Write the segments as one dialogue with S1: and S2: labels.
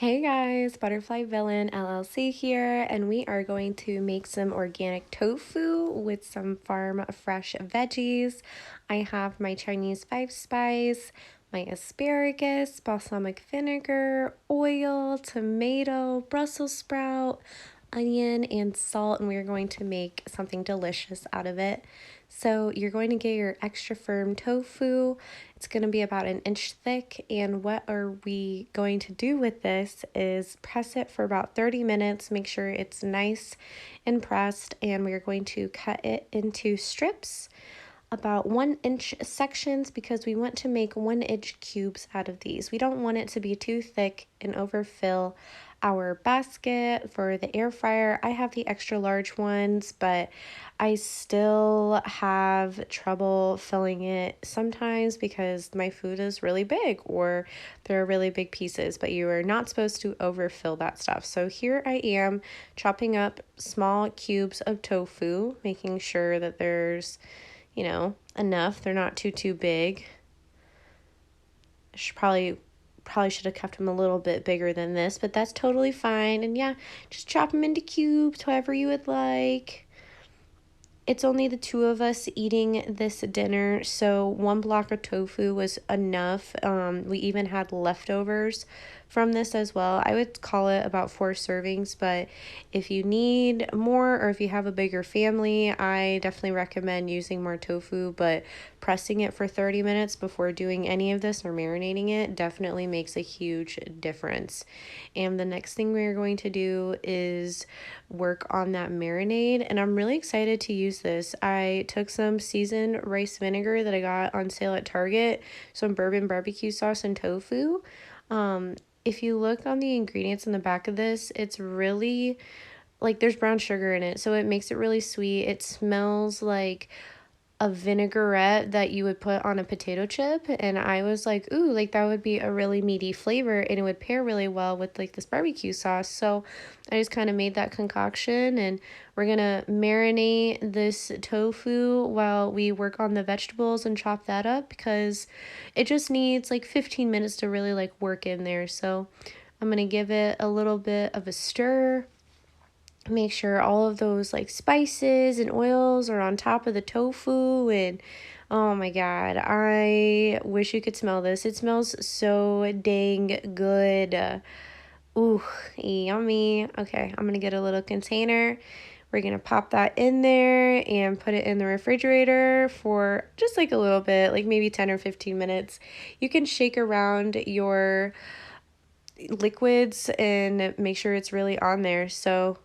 S1: Hey guys, Butterfly Villain LLC here, and we are going to make some organic tofu with some farm fresh veggies. I have my Chinese 5 spice, my asparagus, balsamic vinegar, oil, tomato, Brussels sprout, onion, and salt, and we are going to make something delicious out of it. So you're going to get your extra firm tofu. It's going to be about an inch thick, and what are we going to do with this is press it for about 30 minutes, make sure it's nice and pressed, and we're going to cut it into strips, about 1 inch sections, because we want to make 1 inch cubes out of these. We don't want it to be too thick and overfill our basket for the air fryer. I have the extra large ones, but I still have trouble filling it sometimes because my food is really big or they're really big pieces, but you are not supposed to overfill that stuff. So here I am chopping up small cubes of tofu, making sure that there's enough. They're not too big. I probably should have kept them a little bit bigger than this, but that's totally fine. And yeah, just chop them into cubes, however you would like. It's only the two of us eating this dinner, so 1 block of tofu was enough. We even had leftovers from this as well. I would call it about 4 servings, but if you need more or if you have a bigger family, I definitely recommend using more tofu, but pressing it for 30 minutes before doing any of this or marinating it definitely makes a huge difference. And the next thing we're going to do is work on that marinade, and I'm really excited to use this. I took some seasoned rice vinegar that I got on sale at Target, some bourbon barbecue sauce, and tofu. If you look on the ingredients in the back of this, it's really like there's brown sugar in it, so it makes it really sweet. It smells like a vinaigrette that you would put on a potato chip, and I was like, ooh, like that would be a really meaty flavor and it would pair really well with like this barbecue sauce. So I just kind of made that concoction, and we're gonna marinate this tofu while we work on the vegetables and chop that up, because it just needs like 15 minutes to really like work in there. So I'm gonna give it a little bit of a stir, make sure all of those like spices and oils are on top of the tofu. And oh my god, I wish you could smell this. It smells so dang good. Ooh, yummy. Okay, I'm gonna get a little container. We're gonna pop that in there and put it in the refrigerator for just like a little bit, like maybe 10 or 15 minutes. You can shake around your liquids and make sure it's really on there. So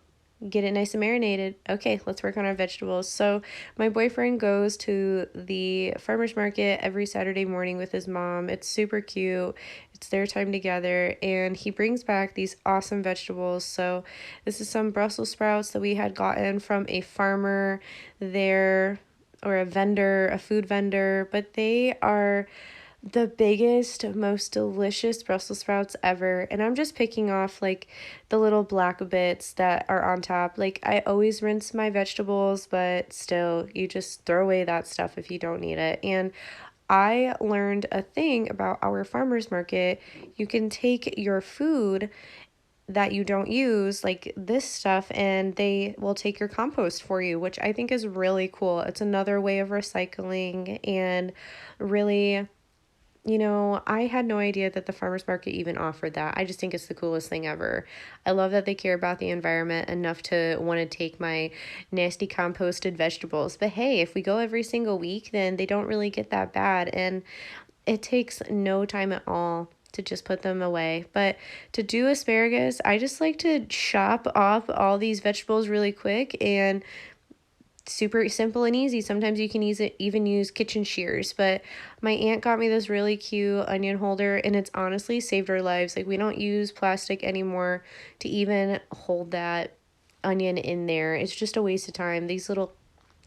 S1: get it nice and marinated. Okay, let's work on our vegetables. So my boyfriend goes to the farmer's market every Saturday morning with his mom. It's super cute. It's their time together, and he brings back these awesome vegetables. So this is some Brussels sprouts that we had gotten from a farmer there, or a vendor, a food vendor, but they are the biggest, most delicious Brussels sprouts ever. And I'm just picking off like the little black bits that are on top. Like, I always rinse my vegetables, but still, you just throw away that stuff if you don't need it. And I learned a thing about our farmers market. You can take your food that you don't use, like this stuff, and they will take your compost for you, which I think is really cool. It's another way of recycling, and really, I had no idea that the farmers market even offered that. I just think it's the coolest thing ever. I love that they care about the environment enough to want to take my nasty composted vegetables. But hey, if we go every single week, then they don't really get that bad. And it takes no time at all to just put them away. But to do asparagus, I just like to chop off all these vegetables really quick, and super simple and easy. Sometimes you can even use kitchen shears, but my aunt got me this really cute onion holder, and it's honestly saved our lives. Like, we don't use plastic anymore to even hold that onion in there. It's just a waste of time. These little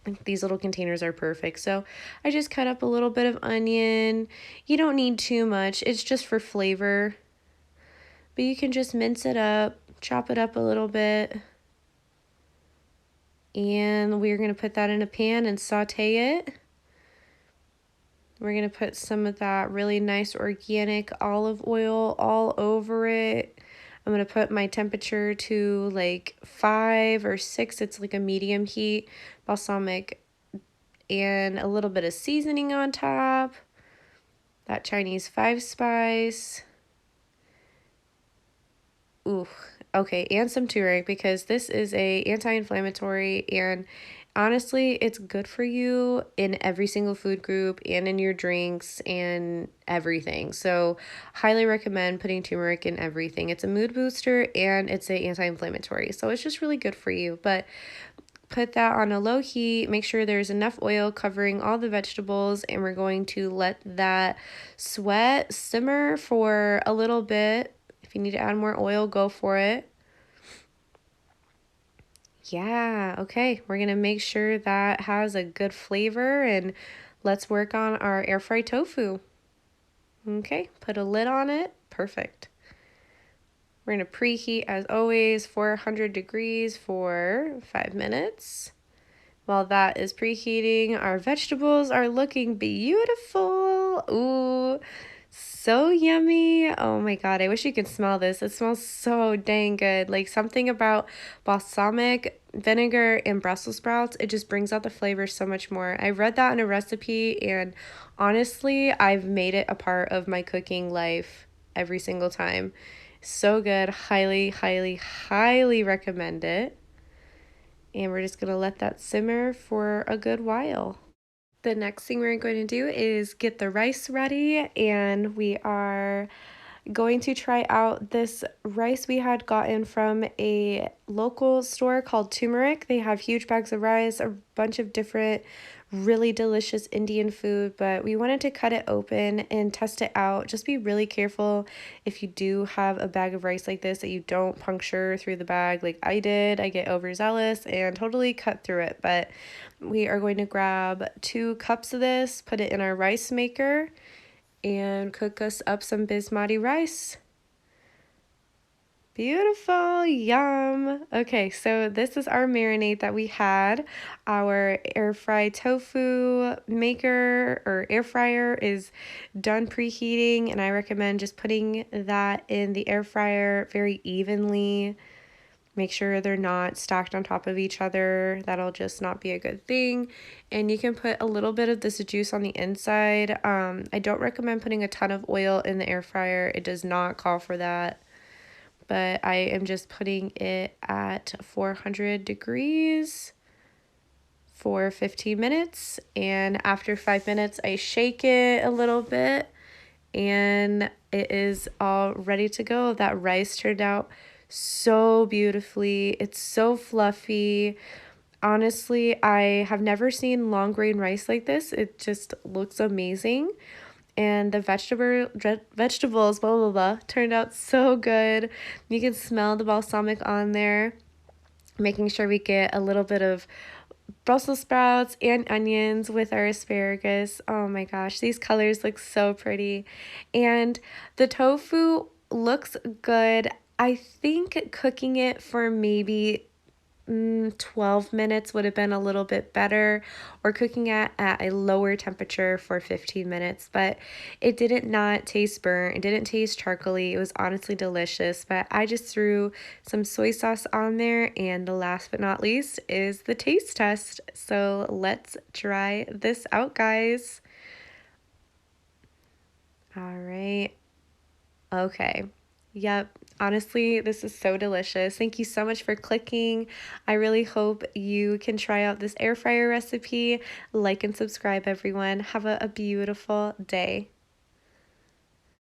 S1: containers are perfect. So I just cut up a little bit of onion. You don't need too much. It's just for flavor. But you can just mince it up, chop it up a little bit. And we're going to put that in a pan and saute it. We're going to put some of that really nice organic olive oil all over it. I'm going to put my temperature to like 5 or 6. It's like a medium heat, balsamic, and a little bit of seasoning on top. That Chinese 5-spice. Ooh, okay, and some turmeric because this is a anti-inflammatory, and honestly, it's good for you in every single food group and in your drinks and everything. So, highly recommend putting turmeric in everything. It's a mood booster and it's a anti-inflammatory. So, it's just really good for you. But put that on a low heat, make sure there's enough oil covering all the vegetables, and we're going to let that sweat simmer for a little bit. If you need to add more oil, go for it. Yeah, okay. We're going to make sure that has a good flavor, and let's work on our air fried tofu. Okay, put a lid on it. Perfect. We're going to preheat, as always, 400 degrees for 5 minutes. While that is preheating, our vegetables are looking beautiful. Ooh, so yummy. Oh my God, I wish you could smell this. It smells so dang good. Like something about balsamic vinegar and Brussels sprouts, it just brings out the flavor so much more. I read that in a recipe, and honestly, I've made it a part of my cooking life every single time. So good. Highly, highly, highly recommend it. And we're just going to let that simmer for a good while. The next thing we're going to do is get the rice ready, and we are going to try out this rice we had gotten from a local store called Turmeric. They have huge bags of rice, a bunch of different really delicious Indian food, but we wanted to cut it open and test it out. Just be really careful if you do have a bag of rice like this that you don't puncture through the bag like I did. I get overzealous and totally cut through it, but we are going to grab 2 cups of this, put it in our rice maker, and cook us up some basmati rice. Beautiful, yum. Okay, so this is our marinade that we had. Our air fried tofu maker or air fryer is done preheating, and I recommend just putting that in the air fryer very evenly. Make sure they're not stacked on top of each other. That'll just not be a good thing. And you can put a little bit of this juice on the inside. I don't recommend putting a ton of oil in the air fryer. It does not call for that. But I am just putting it at 400 degrees for 15 minutes. And after 5 minutes, I shake it a little bit, and it is all ready to go. That rice turned out so beautifully. It's so fluffy. Honestly, I have never seen long grain rice like this. It just looks amazing. And the vegetables, blah, blah, blah, turned out so good. You can smell the balsamic on there, making sure we get a little bit of Brussels sprouts and onions with our asparagus. Oh my gosh, these colors look so pretty. And the tofu looks good. I think cooking it for maybe 12 minutes would have been a little bit better, or cooking at a lower temperature for 15 minutes, but it didn't not taste burnt. It didn't taste charcoaly. It was honestly delicious, but I just threw some soy sauce on there, and the last but not least is the taste test. So let's try this out, guys. All right. Okay. Yep. Honestly, this is so delicious. Thank you so much for clicking. I really hope you can try out this air fryer recipe. Like and subscribe, everyone. Have a beautiful day.